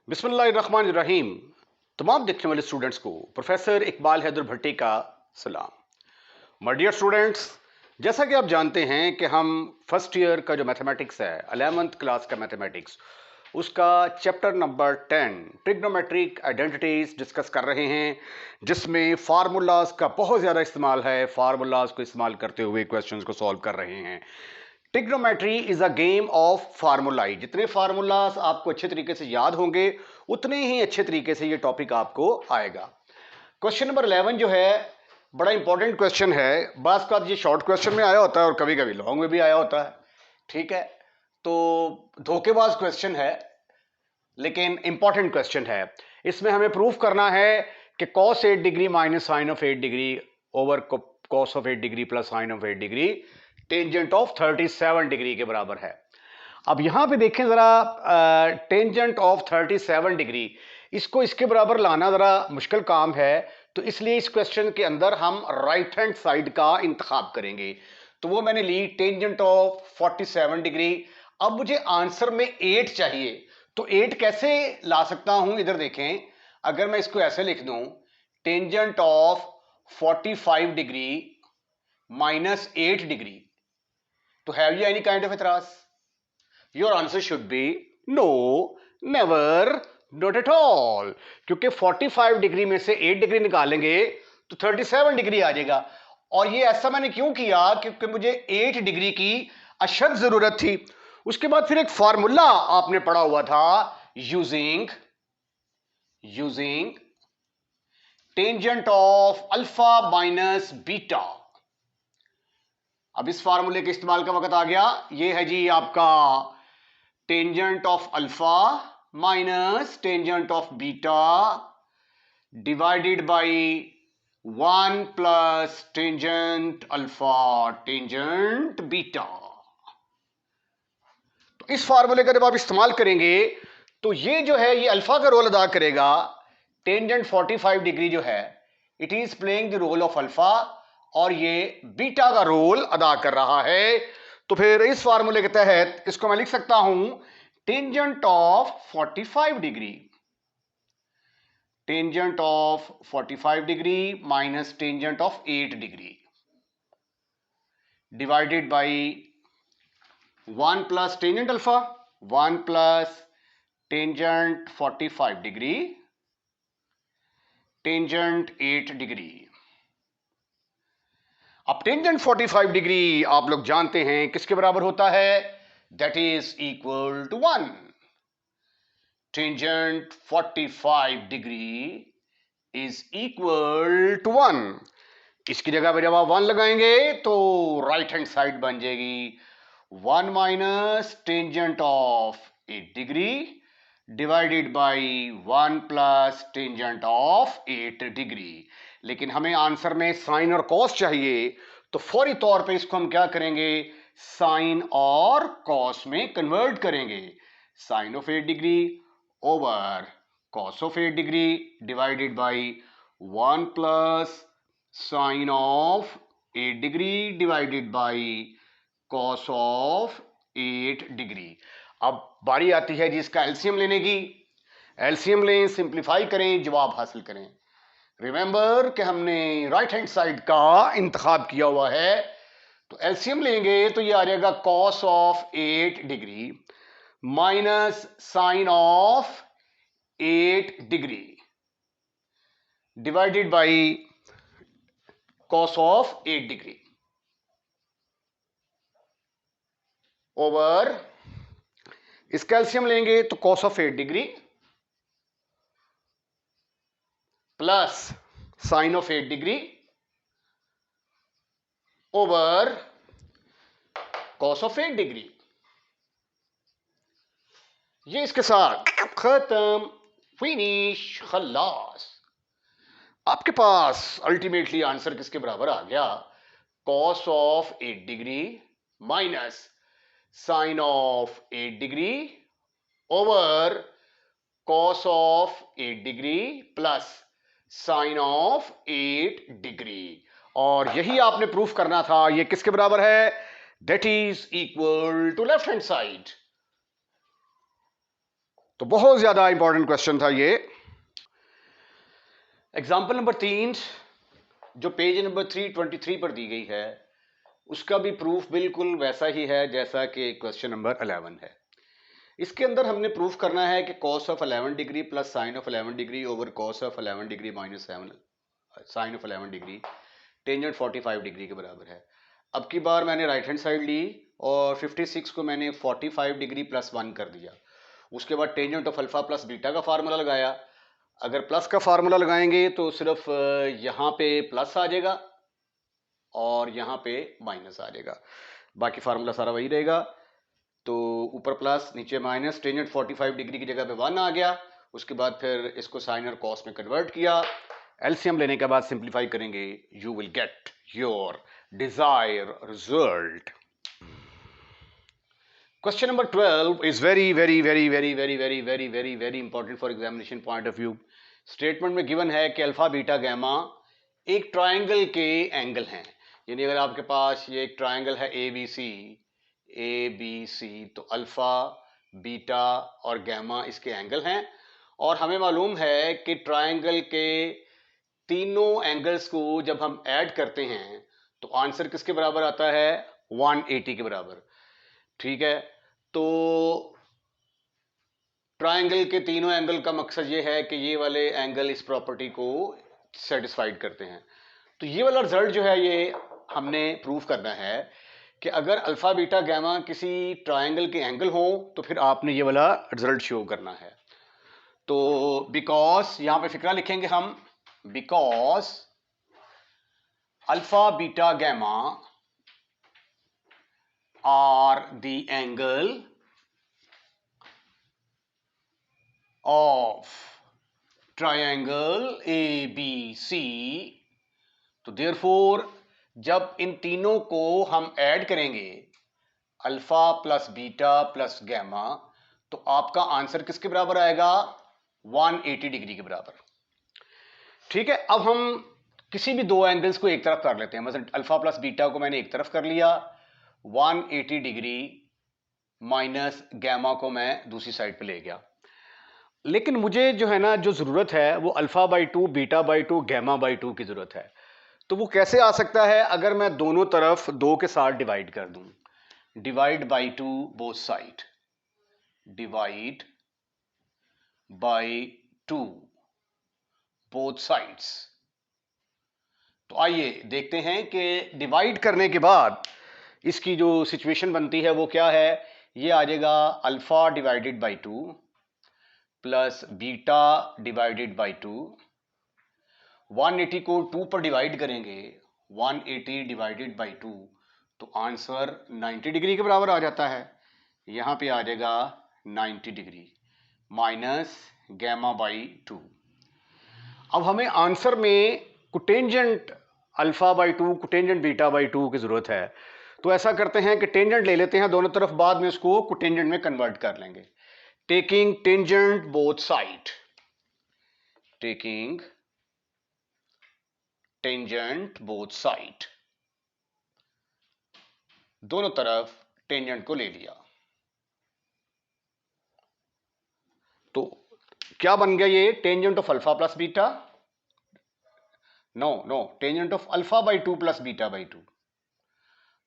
बिस्मिल्लाहिर्रहमानिर्रहीम। तमाम देखने वाले स्टूडेंट्स को प्रोफेसर इकबाल हैदर भट्टी का सलाम। माय डियर स्टूडेंट्स, जैसा कि आप जानते हैं कि हम फर्स्ट ईयर का जो मैथमेटिक्स है 11th क्लास का मैथमेटिक्स उसका chapter number 10 trigonometric identities discuss कर रहे हैं, जिसमें फार्मूलाज का बहुत ज़्यादा इस्तेमाल है। फार्मूलाज को इस्तेमाल करते हुए क्वेश्चंस को सॉल्व कर रहे हैं। Trigonometry is a game of formulae. जितने फार्मूलाज आपको अच्छे तरीके से याद होंगे उतने ही अच्छे तरीके से ये टॉपिक आपको आएगा। क्वेश्चन नंबर 11 जो है बड़ा इंपॉर्टेंट क्वेश्चन है। बस का ये शॉर्ट क्वेश्चन में आया होता है और कभी कभी लॉन्ग में भी आया होता है, ठीक है। तो धोखेबाज क्वेश्चन है लेकिन इंपॉर्टेंट क्वेश्चन है। इसमें हमें प्रूफ करना है कि cos 8 degree minus sine of 8 degree over cos of 8 degree plus sine of 8 degree tangent of 37 degree के बराबर है। अब यहां पे देखें जरा, टेंजेंट ऑफ 37 डिग्री इसको इसके बराबर लाना जरा मुश्किल काम है, तो इसलिए इस क्वेश्चन के अंदर हम राइट हैंड साइड का इंतखाब करेंगे। तो वो मैंने ली टेंजेंट ऑफ 47 डिग्री। अब मुझे आंसर में 8 चाहिए, तो 8 कैसे ला सकता हूं, इधर देखें। अगर मैं इसको ऐसे लिख दूं, tangent of 45 degree minus 8 degree, तो have you any kind of एतराज? Your answer should be no, never, not at all. क्योंकि 45 डिग्री में से 8 डिग्री निकालेंगे तो 37 डिग्री आ जाएगा। और ये ऐसा मैंने क्यों किया? क्योंकि मुझे 8 डिग्री की अशद जरूरत थी। उसके बाद फिर एक फार्मूला आपने पढ़ा हुआ था, using tangent of alpha minus beta. अब इस फार्मूले के इस्तेमाल का वक्त आ गया। ये है जी आपका tangent of alpha minus tangent of beta divided by 1 plus tangent alpha tangent beta. तो इस फार्मूले का जब आप इस्तेमाल करेंगे तो ये जो है ये अल्फा का रोल अदा करेगा। टेंजेंट 45 डिग्री जो है it is playing the role of alpha और ये बीटा का रोल अदा कर रहा है। तो फिर इस फार्मूले के तहत इसको मैं लिख सकता हूं tangent of 45 degree, tangent of 45 degree minus tangent of 8 degree divided by 1 plus tangent alpha, 1 plus tangent 45 degree tangent 8 degree. अब टेंजेंट 45 डिग्री आप लोग जानते हैं किसके बराबर होता है? That is equal to 1। Tangent 45 degree is equal to 1। इसकी जगह पर जब आप 1 लगाएंगे तो राइट हैंड साइड बन जाएगी 1 minus tangent of 8 degree divided by 1 plus tangent of 8 degree. लेकिन हमें आंसर में साइन और कॉस चाहिए, तो फौरी तौर पे इसको हम क्या करेंगे? साइन और कॉस में कन्वर्ट करेंगे। Sine of 8 degree over cos of 8 degree divided by 1 plus sine of 8 degree divided by cos of 8 degree. अब बारी आती है जी इसका एलसीएम लेने की। एलसीएम लें, सिंप्लीफाई करें, जवाब हासिल करें। रिमेंबर कि हमने राइट हैंड साइड का इंतखाब किया हुआ है, तो एलसीएम लेंगे तो ये आ जाएगा cos of 8 degree minus sine of 8 degree divided by cos of 8 degree over, इसका एलसीएम लेंगे तो cos of 8 degree plus sine of 8 degree over cos of 8 degree. ये इसके साथ खत्म, फिनिश, खल्लास। आपके पास अल्टीमेटली आंसर किसके बराबर आ गया? Cos of 8 degree minus sine of 8 degree over cos of 8 degree plus sine of 8 degree. और यही आपने प्रूफ करना था। ये किसके बराबर है? That is equal to left hand side. तो बहुत ज्यादा इंपॉर्टेंट क्वेश्चन था ये। एग्जाम्पल नंबर 3 जो पेज नंबर 323 पर दी गई है उसका भी प्रूफ बिल्कुल वैसा ही है जैसा कि क्वेश्चन नंबर 11 है। इसके अंदर हमने प्रूफ करना है कि cos of 11 degree plus sine of 11 degree over cos of 11 degree minus sine of 11 degree tangent 45 degree के बराबर है। अब की बार मैंने राइट हैंड साइड ली और 56 को मैंने 45 डिग्री प्लस 1 कर दिया। उसके बाद tangent of alpha plus beta का फार्मूला लगाया। अगर प्लस का फार्मूला लगाएंगे तो सिर्फ यहाँ पे प्लस आ जाएगा और यहाँ पे माइनस आ जाएगा, बाकी फार्मूला सारा वही रहेगा। तो ऊपर प्लस नीचे माइनस, टेंजेंट 45 डिग्री की जगह पे 1 आ गया। उसके बाद फिर इसको साइन और कॉस में कन्वर्ट किया। एलसीएम लेने के बाद सिंप्लीफाई करेंगे, you will get your desire result. Question number 12 is very important for examination point of view. Statement में गिवन है कि अल्फा बीटा गैमा एक ट्रायंगल के एंगल हैं। यानी अगर आपके पास ये एक ट्रायंगल है ए बी सी तो अल्फा बीटा और गैमा इसके एंगल हैं। और हमें मालूम है कि ट्रायंगल के तीनों एंगल्स को जब हम ऐड करते हैं तो आंसर किसके बराबर आता है? 180 के बराबर। ठीक है, तो ट्रायंगल के तीनों एंगल का मकसद ये है कि ये वाले एंगल इस प्रॉपर्टी को सेटिस्फाइड करते हैं। तो ये वाला रिजल्ट जो है ये हमने प्रूव करना है कि अगर अल्फा बीटा गैमा किसी ट्रायंगल के एंगल हो तो फिर आपने ये वाला रिजल्ट शो करना है। तो बिकॉज यहां पे फिक्रा लिखेंगे हम, because alpha beta gamma are the angle of triangle ABC, तो therefore जब इन तीनों को हम ऐड करेंगे alpha plus beta plus gamma तो आपका आंसर किसके बराबर आएगा? 180 डिग्री के बराबर। ठीक है, अब हम किसी भी दो एंगल्स को एक तरफ कर लेते हैं। मतलब अल्फा प्लस बीटा को मैंने एक तरफ कर लिया, 180 डिग्री माइनस गैमा को मैं दूसरी साइड पे ले गया। लेकिन मुझे जो है ना जो जरूरत है वो alpha by 2 beta by 2 gamma by 2 की जरूरत है। तो वो कैसे आ सकता है? अगर मैं दोनों तरफ 2 के साथ डिवाइड कर दूं, divide by 2 both side, divide by 2 both sides. तो आइए देखते हैं कि डिवाइड करने के बाद इसकी जो सिचुएशन बनती है वो क्या है। ये आ जाएगा alpha divided by 2 plus beta divided by 2। 180 को 2 पर डिवाइड करेंगे, 180 डिवाइडेड बाई 2 तो आंसर 90 डिग्री के बराबर आ जाता है। यहां पे आ जाएगा 90 डिग्री माइनस गैमा बाई 2। अब हमें आंसर में cotangent alpha by 2 cotangent beta by 2 की जरूरत है। तो ऐसा करते हैं कि टेंजेंट ले लेते हैं दोनों तरफ, बाद में उसको कोटेंजेंट में कन्वर्ट कर लेंगे। Taking tangent both side, taking tangent both side, दोनों तरफ टेंजेंट को ले लिया। तो क्या बन गया ये? Tangent of alpha plus beta, no tangent of alpha by 2 plus beta by 2।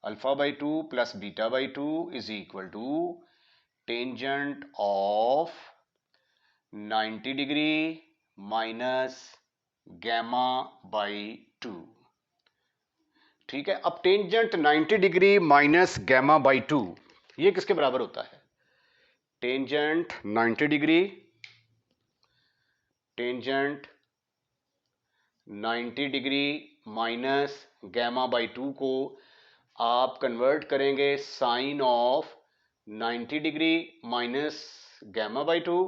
Alpha by 2 plus beta by 2 is equal to tangent of 90 degree minus gamma by 2। ठीक है, अब tangent 90 degree minus gamma by 2 ये किसके बराबर होता है? Tangent 90 degree, tangent 90 degree minus gamma by 2 को आप कन्वर्ट करेंगे sine of 90 degree minus gamma by 2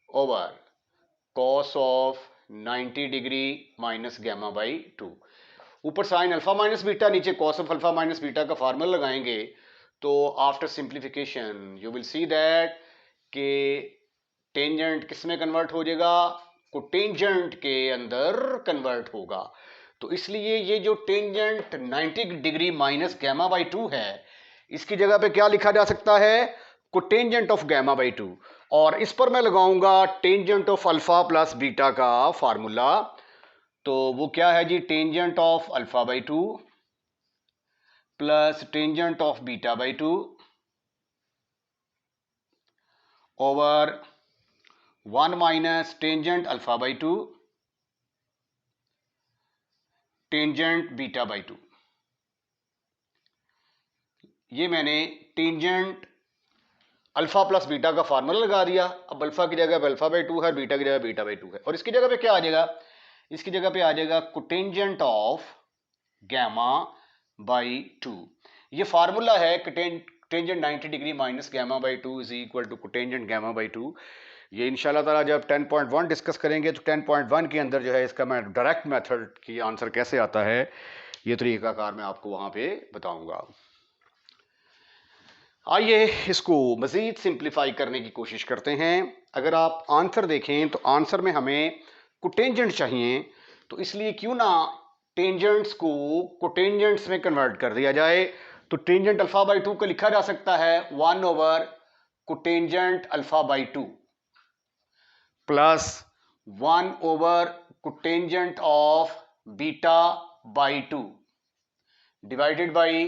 over cos of 90 degree minus gamma by 2। ऊपर साइन अल्फा माइनस बीटा, नीचे cos of alpha minus beta का फार्मूला लगाएंगे तो after simplification you will see that कि tangent किस में convert हो जाएगा? कोटेंजेंट के अंदर कन्वर्ट होगा। तो इसलिए ये जो tangent 90 degree minus gamma by 2 है इसकी जगह पे क्या लिखा जा सकता है? Cotangent of gamma by 2। और इस पर मैं लगाऊंगा tangent of alpha plus beta का फार्मूला। तो वो क्या है जी, tangent of alpha by two plus tangent of beta by two over 1 minus tangent alpha by two tangent beta by two. ये मैंने टेंजेंट अल्फा प्लस बीटा का formula लगा दिया। अब अल्फा की जगह पे अल्फा बाई टू है, बीटा की जगह बीटा बाई टू है, और इसकी जगह पे क्या आ जाएगा, इसकी जगह पे आ जाएगा cotangent of gamma by two. ये फार्मूला है tangent 90 degree minus gamma by two is equal to cotangent gamma by two. ये इंशाल्लाह ताला जब 10.1 डिस्कस करेंगे तो 10.1 के अंदर जो है इसका मैं डायरेक्ट मेथड की आंसर कैसे आता है ये तरीकाकार मैं आपको वहां पे बताऊंगा। आइए इसको मज़ीद सिंप्लीफाई करने की कोशिश करते हैं। अगर आप आंसर देखें तो आंसर में हमें कोटेंजेंट चाहिए, तो इसलिए क्यों ना टेंजेंट्स को कोटेंजेंट्स में कन्वर्ट कर दिया जाए। तो टेंजेंट अल्फा बाई टू को लिखा जा सकता है 1 over cotangent alpha by two plus 1 over cotangent of beta by two divided by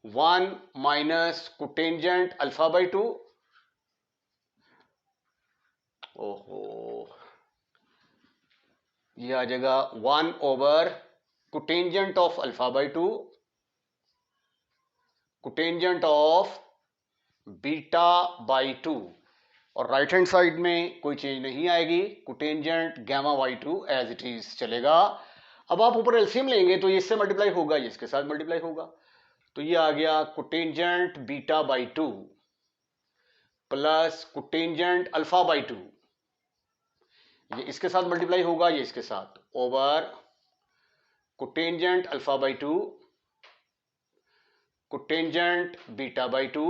1 minus cotangent alpha by two. ओहो, ये आ जाएगा 1 over cotangent of alpha by two cotangent of beta by two, और राइट हैंड साइड में कोई change नहीं आएगी, cotangent gamma by two as it is चलेगा। अब आप ऊपर एलसीएम लेंगे तो ये इससे मल्टीप्लाई होगा, ये इसके साथ मल्टीप्लाई होगा, तो ये आ गया cotangent beta by two plus cotangent alpha by two, ये इसके साथ मल्टीप्लाई होगा, ये इसके साथ, over cotangent alpha by two cotangent beta by two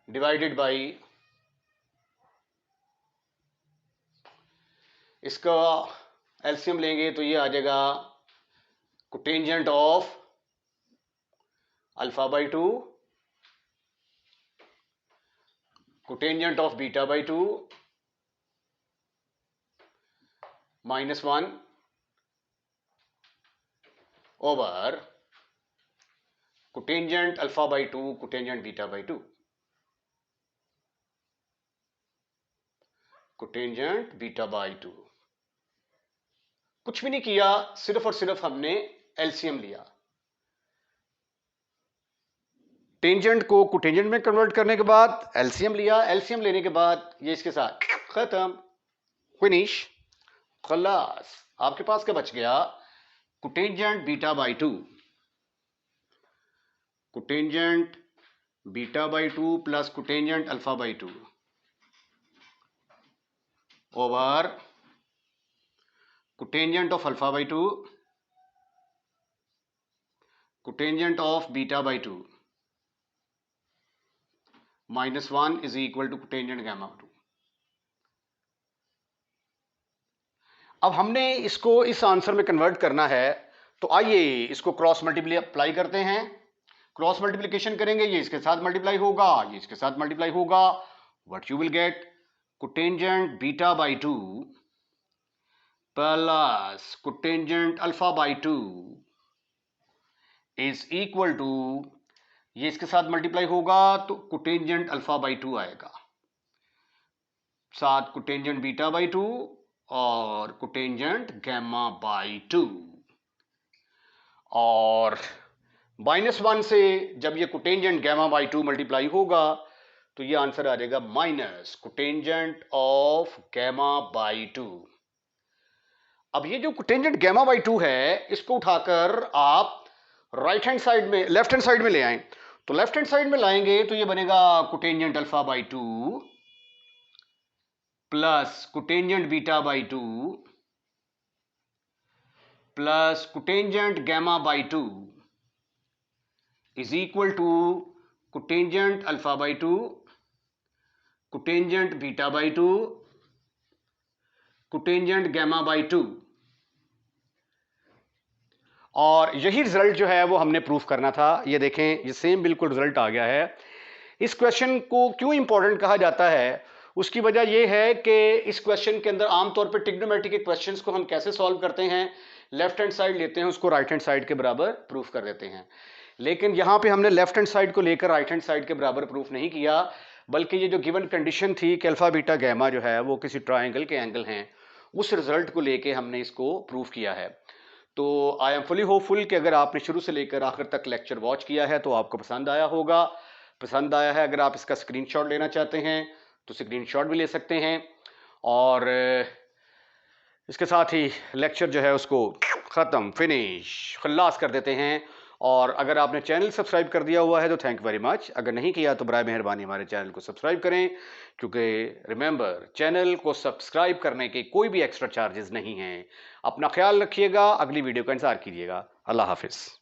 divided by इसका एलसीएम लेंगे तो ये आ जाएगा cotangent of alpha by two cotangent of beta by two minus 1 over cotangent alpha by two cotangent beta by two cotangent beta by to. कुछ भी नहीं किया, सिर्फ और सिर्फ हमने एलसीएम लिया। टेंजेंट को कोटेंजेंट में कन्वर्ट करने के बाद एलसीएम लिया, एलसीएम लेने के बाद ये इसके साथ खत्म, फिनिश, खलास। आपके पास क्या बच गया, cotangent beta by two cotangent beta by two plus cotangent alpha by two over cotangent of alpha by two cotangent of beta by two minus 1 is equal to cotangent gamma two. अब हमने इसको इस answer में convert करना है, तो आइए इसको क्रॉस मल्टीप्लाई करते हैं। क्रॉस मल्टीप्लिकेशन करेंगे, ये इसके साथ मल्टीप्लाई होगा, ये इसके साथ मल्टीप्लाई होगा, what you will get cotangent beta by two plus cotangent alpha by two is equal to, ये इसके साथ मल्टीप्लाई होगा तो कोटेंजेंट अल्फा बाई टू आएगा, साथ कोटेंजेंट बीटा बाई टू और कोटेंजेंट गैमा बाई टू, और -1 से जब ये cotangent gamma by two multiply होगा तो ये आंसर आ जाएगा minus cotangent of gamma by two. अब ये जो कोटेंजेंट गैमा बाई टू है इसको उठाकर आप राइट हैंड साइड में, लेफ्ट हैंड साइड में ले आए, तो लेफ्ट हैंड साइड में लाएंगे तो ये बनेगा cotangent alpha by two plus cotangent beta by two plus cotangent gamma by two is equal to cotangent alpha by two cotangent beta by two cotangent gamma by two. और यही result जो है वो हमने प्रूफ करना था। ये देखें, ये सेम बिल्कुल रिजल्ट आ गया है। इस क्वेश्चन को क्यों इंपॉर्टेंट कहा जाता है, उसकी वजह यह है कि इस क्वेश्चन के अंदर आमतौर पर ट्रिग्नोमेट्री के क्वेश्चंस को हम कैसे सॉल्व करते हैं, लेफ्ट हैंड साइड लेते हैं, उसको राइट हैंड साइड के बराबर प्रूफ कर देते हैं। लेकिन यहां पे हमने लेफ्ट हैंड साइड को लेकर राइट हैंड साइड के बराबर प्रूफ नहीं किया, बल्कि ये जो गिवन कंडीशन थी कि अल्फा बीटा गैमा जो है वो किसी ट्राइंगल के एंगल हैं, उस रिजल्ट को लेके हमने इसको प्रूफ किया है। तो आई एम फुली होपफुल कि अगर आपने शुरू से लेकर आखिर तक लेक्चर वॉच किया है तो आपको पसंद आया होगा। पसंद आया है, अगर आप इसका स्क्रीनशॉट लेना चाहते हैं तो स्क्रीनशॉट भी ले सकते हैं, और इसके साथ ही लेक्चर जो है उसको ख़त्म, फिनिश, खल्लास कर देते हैं। और अगर आपने चैनल सब्सक्राइब कर दिया हुआ है तो थैंक यू वेरी मच। अगर नहीं किया तो बराए मेहरबानी हमारे चैनल को सब्सक्राइब करें, क्योंकि रिमेंबर, चैनल को सब्सक्राइब करने के कोई भी एक्स्ट्रा चार्जेस नहीं हैं। अपना ख्याल रखिएगा, अगली वीडियो का इंतजार कीजिएगा। अल्लाह हाफिज़।